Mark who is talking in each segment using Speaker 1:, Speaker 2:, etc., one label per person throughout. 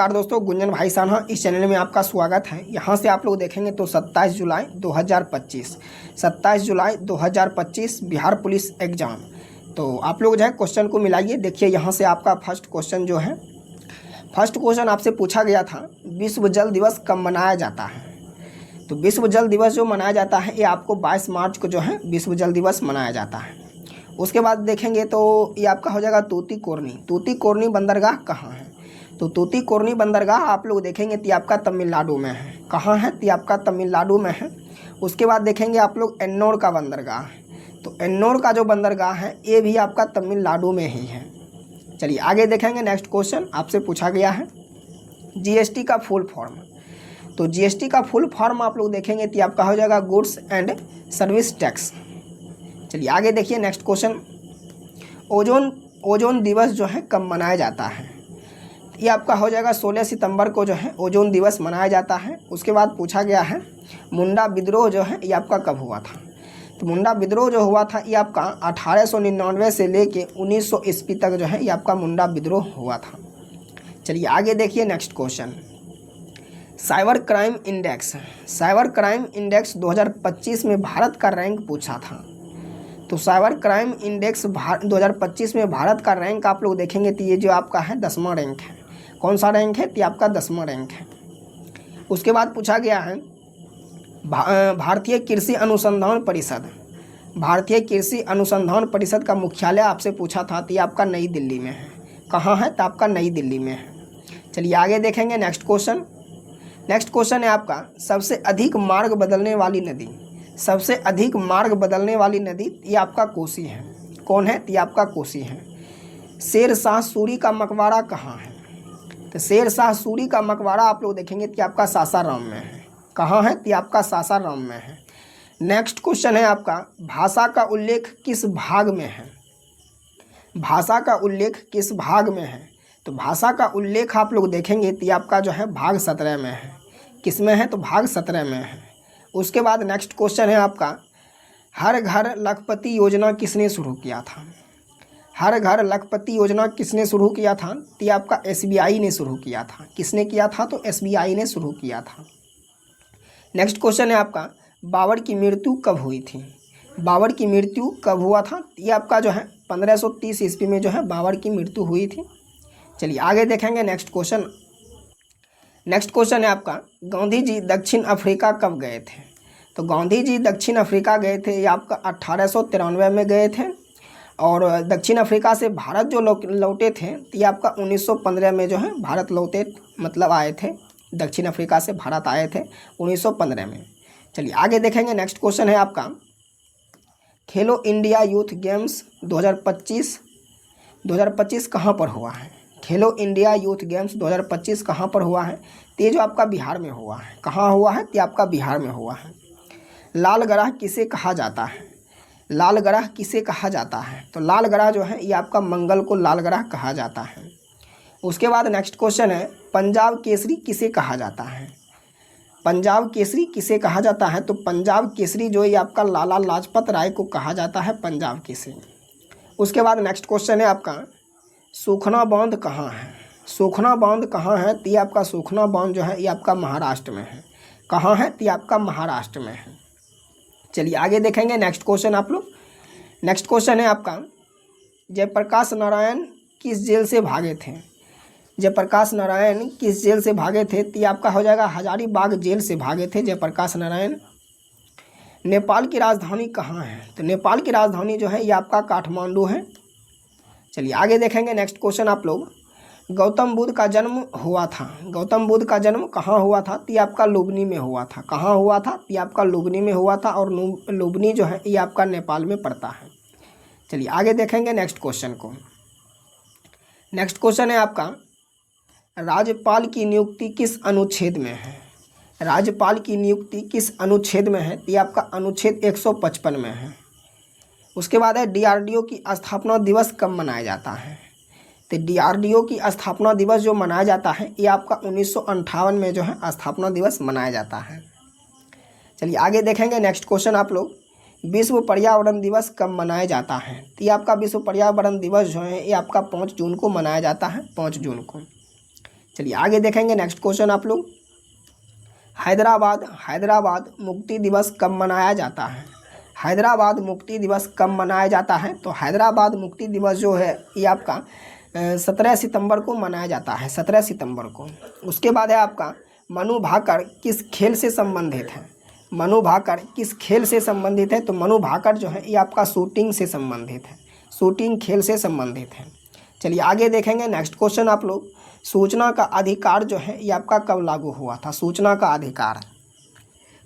Speaker 1: नमस्कार दोस्तों, गुंजन भाई साहब इस चैनल में आपका स्वागत है। यहाँ से आप लोग देखेंगे तो 27 जुलाई 2025 बिहार पुलिस एग्ज़ाम। तो आप लोग जो है क्वेश्चन को मिलाइए। देखिए यहाँ से आपका फर्स्ट क्वेश्चन जो है, फर्स्ट क्वेश्चन आपसे पूछा गया था, विश्व जल दिवस कब मनाया जाता है। तो विश्व जल दिवस जो मनाया जाता है ये आपको 22 मार्च को जो है विश्व जल दिवस मनाया जाता है। उसके बाद देखेंगे तो ये आपका हो जाएगा तूतीकोरनी बंदरगाह कहाँ है। तो तूतीकोरनी बंदरगाह आप लोग देखेंगे तो आपका तमिलनाडु में है। कहाँ है तो आपका तमिलनाडु में है। उसके बाद देखेंगे आप लोग एन्नोर का बंदरगाह। तो एन्नोर का जो बंदरगाह है ये भी आपका तमिलनाडु में ही है। चलिए आगे देखेंगे। नेक्स्ट क्वेश्चन आपसे पूछा गया है जीएसटी का फुल फॉर्म। तो जीएसटी का फुल फॉर्म आप लोग देखेंगे तो आपका हो जाएगा गुड्स एंड सर्विस टैक्स। चलिए आगे देखिए। नेक्स्ट क्वेश्चन, ओजोन दिवस जो है कब मनाया जाता है। ये आपका हो जाएगा 16 सितंबर को जो है ओजोन दिवस मनाया जाता है। उसके बाद पूछा गया है मुंडा विद्रोह जो है ये आपका कब हुआ था। तो मुंडा विद्रोह जो हुआ था ये आपका 1899 से लेके 1900 ईस्वी तक जो है ये आपका मुंडा विद्रोह हुआ था। चलिए आगे देखिए। Next question, cyber crime index 2025 में भारत का रैंक पूछा था। तो साइबर क्राइम इंडेक्स 2025 में भारत का रैंक आप लोग देखेंगे तो ये जो आपका है 10वां रैंक है। कौन सा रैंक है तो आपका 10वां रैंक है। उसके बाद पूछा गया है भारतीय कृषि अनुसंधान परिषद का मुख्यालय आपसे पूछा था तो ये आपका नई दिल्ली में है। कहाँ है तो आपका नई दिल्ली में है। चलिए आगे देखेंगे। नेक्स्ट क्वेश्चन है आपका सबसे अधिक मार्ग बदलने वाली नदी ये आपका कोसी है। कौन है तो ये आपका कोसी है। शेरशाह सूरी का मकबरा कहाँ है। तो शेरशाह सूरी का मकबरा आप लोग देखेंगे तो आपका सासाराम में है। कहाँ है तो आपका सासाराम में है। नेक्स्ट क्वेश्चन है आपका भाषा का उल्लेख किस भाग में है। तो भाषा का उल्लेख आप लोग देखेंगे तो आपका जो है भाग 17 में है। किस में है तो भाग 17 में है। उसके बाद नेक्स्ट क्वेश्चन है आपका हर घर लखपति योजना किसने शुरू किया था। तो आपका एसबीआई ने शुरू किया था। किसने किया था तो एसबीआई ने शुरू किया था। नेक्स्ट क्वेश्चन है आपका बाबर की मृत्यु कब हुआ था। ये आपका जो है 1530 ईस्वी में जो है बाबर की मृत्यु हुई थी। चलिए आगे देखेंगे। नेक्स्ट क्वेश्चन है आपका गांधी जी दक्षिण अफ्रीका कब गए थे। तो गांधी जी दक्षिण अफ्रीका गए थे ये आपका 1893 में गए थे। और दक्षिण अफ्रीका से भारत जो लौटे थे तो ये आपका 1915 में जो है भारत लौटे, मतलब आए थे। दक्षिण अफ्रीका से भारत आए थे 1915 में। चलिए आगे देखेंगे। नेक्स्ट क्वेश्चन है आपका खेलो इंडिया यूथ गेम्स 2025 कहाँ पर हुआ है। खेलो इंडिया यूथ गेम्स 2025 कहाँ पर हुआ है। तो ये जो आपका बिहार में हुआ है। कहाँ हुआ है तो आपका बिहार में हुआ है। लाल ग्रह किसे कहा जाता है। तो लाल ग्रह जो है ये आपका मंगल को लाल ग्रह कहा जाता है। उसके बाद नेक्स्ट क्वेश्चन है पंजाब केसरी किसे कहा जाता है। तो पंजाब केसरी जो ये आपका लाला लाजपत राय को कहा जाता है पंजाब केसरी। उसके बाद नेक्स्ट क्वेश्चन है आपका सूखना बांध कहाँ है। तो ये आपका सूखना बांध जो है ये आपका महाराष्ट्र में है। कहाँ है तो आपका महाराष्ट्र में है। चलिए आगे देखेंगे। नेक्स्ट क्वेश्चन है आपका जयप्रकाश नारायण किस जेल से भागे थे। तो ये आपका हो जाएगा हजारीबाग जेल से भागे थे जयप्रकाश नारायण। नेपाल की राजधानी कहाँ है। तो नेपाल की राजधानी जो है ये आपका काठमांडू है। चलिए आगे देखेंगे। नेक्स्ट क्वेश्चन आप लोग गौतम बुद्ध का जन्म कहाँ हुआ था। तो ये आपका लुबनी में हुआ था। कहाँ हुआ था तो ये आपका लुबनी में हुआ था। और लुबनी जो है ये आपका नेपाल में पड़ता है। चलिए आगे देखेंगे। नेक्स्ट क्वेश्चन है आपका राज्यपाल की नियुक्ति किस अनुच्छेद में है। तो ये आपका अनुच्छेद 155 में है। उसके बाद है डीआरडीओ की स्थापना दिवस कब मनाया जाता है। तो डीआरडीओ की स्थापना दिवस जो मनाया जाता है ये आपका 1958 में जो है स्थापना दिवस मनाया जाता है। चलिए आगे देखेंगे। नेक्स्ट क्वेश्चन आप लोग विश्व पर्यावरण दिवस कब मनाया जाता है। तो ये आपका विश्व पर्यावरण दिवस जो है ये आपका 5 जून को मनाया जाता है। 5 जून को। चलिए आगे देखेंगे नेक्स्ट क्वेश्चन आप लोग। हैदराबाद मुक्ति दिवस कब मनाया जाता है? हैदराबाद मुक्ति दिवस कब मनाया जाता है? तो हैदराबाद मुक्ति दिवस जो है ये आपका 17 सितंबर को मनाया जाता है, 17 सितंबर को। उसके बाद है आपका मनु भाकर किस खेल से संबंधित है? मनु भाकर किस खेल से संबंधित है? तो मनु भाकर जो है ये आपका शूटिंग से संबंधित है, शूटिंग खेल से संबंधित है। चलिए आगे देखेंगे नेक्स्ट क्वेश्चन आप लोग। सूचना का अधिकार जो है ये आपका कब लागू हुआ था? सूचना का अधिकार,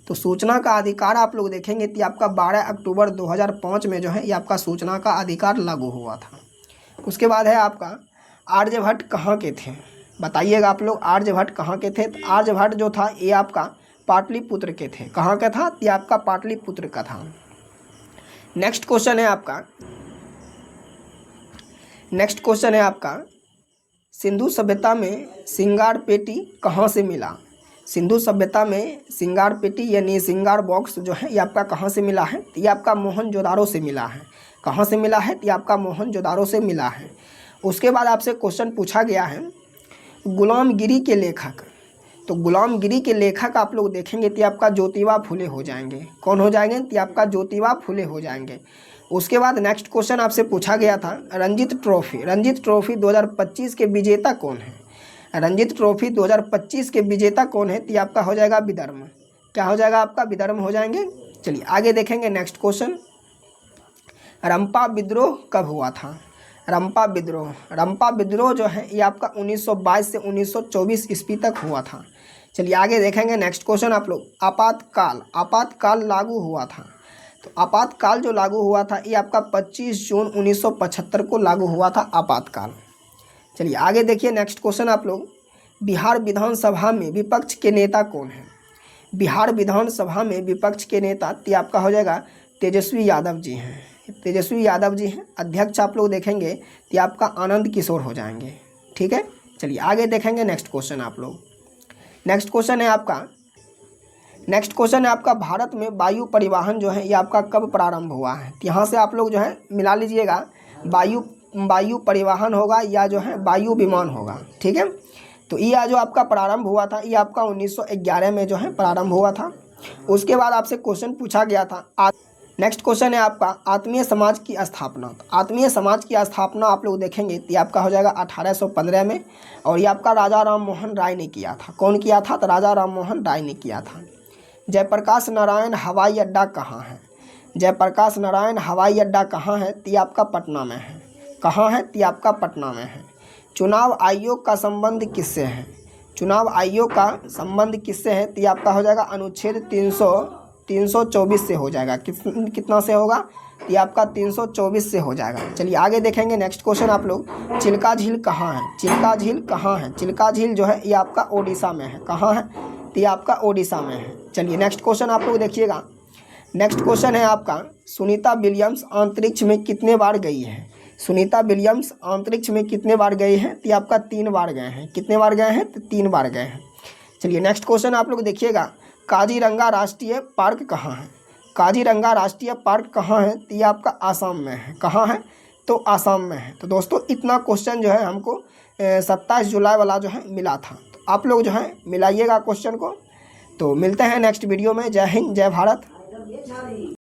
Speaker 1: तो सूचना का अधिकार आप लोग देखेंगे कि आपका 12 अक्टूबर 2005 में जो है ये आपका सूचना का अधिकार लागू हुआ था। उसके बाद है आपका आर्यभट्ट कहाँ के थे? बताइएगा आप लोग, आर्यभट्ट कहाँ के थे? तो आर्यभट्ट जो था ये आपका पाटलिपुत्र के थे। कहाँ का था? ये आपका पाटलिपुत्र का था। नेक्स्ट क्वेश्चन है आपका सिंधु सभ्यता में सिंगार पेटी कहाँ से मिला? सिंधु सभ्यता में सिंगार पेटी यानी सिंगार बॉक्स जो है ये आपका कहाँ से मिला है? तो ये आपका मोहनजोदारो से मिला है। कहाँ से मिला है? तो ये आपका मोहनजोदारो से मिला है। उसके बाद आपसे क्वेश्चन पूछा गया है गुलामगिरी के लेखक। तो गुलामगिरी के लेखक आप लोग देखेंगे तो आपका ज्योतिबा फुले हो जाएंगे। कौन हो जाएंगे? तो आपका ज्योतिबा फुले हो जाएंगे। उसके बाद नेक्स्ट क्वेश्चन आपसे पूछा गया था रणजीत ट्रॉफी 2025 के विजेता कौन है? रणजीत ट्रॉफी 2025 के विजेता कौन है? तो आपका हो जाएगा विदर्भ। क्या हो जाएगा? आपका विदर्भ हो जाएंगे। चलिए आगे देखेंगे नेक्स्ट क्वेश्चन। रंपा विद्रोह कब हुआ था? रंपा विद्रोह जो है ये आपका 1922 से 1924 ईस्वी तक हुआ था। चलिए आगे देखेंगे नेक्स्ट क्वेश्चन आप लोग। आपातकाल लागू हुआ था। तो आपातकाल जो लागू हुआ था ये आपका 25 जून 1975 को लागू हुआ था आपातकाल। चलिए आगे देखिए नेक्स्ट क्वेश्चन आप लोग। बिहार विधानसभा में विपक्ष के नेता कौन है? बिहार विधानसभा में विपक्ष के नेता तो आपका हो जाएगा तेजस्वी यादव जी हैं। अध्यक्ष आप लोग देखेंगे तो आपका आनंद किशोर हो जाएंगे। ठीक है, चलिए आगे देखेंगे नेक्स्ट क्वेश्चन आप लोग। नेक्स्ट क्वेश्चन है आपका भारत में वायु परिवहन जो है ये आपका कब प्रारंभ हुआ है? तो यहाँ से आप लोग जो है मिला लीजिएगा, वायु परिवहन होगा या जो है वायु विमान होगा। ठीक है, तो ये जो आपका प्रारंभ हुआ था ये आपका 1911 में जो है प्रारंभ हुआ था। उसके बाद आपसे क्वेश्चन पूछा गया था। नेक्स्ट क्वेश्चन है आपका आत्मीय समाज की स्थापना। तो आत्मीय समाज की स्थापना आप लोग देखेंगे तो आपका हो जाएगा 1815 में, और ये आपका राजा राम मोहन राय ने किया था। कौन किया था? तो राजा राम मोहन राय ने किया था। जयप्रकाश नारायण हवाई अड्डा कहाँ है? जयप्रकाश नारायण हवाई अड्डा कहाँ है? तो आपका पटना में है। कहाँ है? तो आपका पटना में है। चुनाव आयोग का संबंध किससे है? चुनाव आयोग का संबंध किससे है? तो आपका हो जाएगा अनुच्छेद 324 से हो जाएगा। कितना से होगा? ये आपका 324 से हो जाएगा। चलिए आगे देखेंगे नेक्स्ट क्वेश्चन आप लोग। चिल्का झील कहाँ है? चिल्का झील जो है ये आपका ओडिशा में है। कहाँ है? तो ये आपका ओडिशा में है। चलिए नेक्स्ट क्वेश्चन आप लोग देखिएगा। नेक्स्ट क्वेश्चन है आपका सुनीता विलियम्स अंतरिक्ष में कितने बार गई है? सुनीता विलियम्स अंतरिक्ष में कितने बार गई हैं? तो आपका 3 बार गए हैं। कितने बार गए हैं? तो 3 बार गए हैं। चलिए नेक्स्ट क्वेश्चन आप लोग देखिएगा। काजीरंगा राष्ट्रीय पार्क कहाँ है? काजीरंगा राष्ट्रीय पार्क कहाँ है? तो ये आपका आसाम में है। कहाँ है? तो आसाम में है। तो दोस्तों इतना क्वेश्चन जो है हमको 27 जुलाई वाला जो है मिला था। तो आप लोग जो है मिलाइएगा क्वेश्चन को। तो मिलते हैं नेक्स्ट वीडियो में। जय हिंद, जय भारत।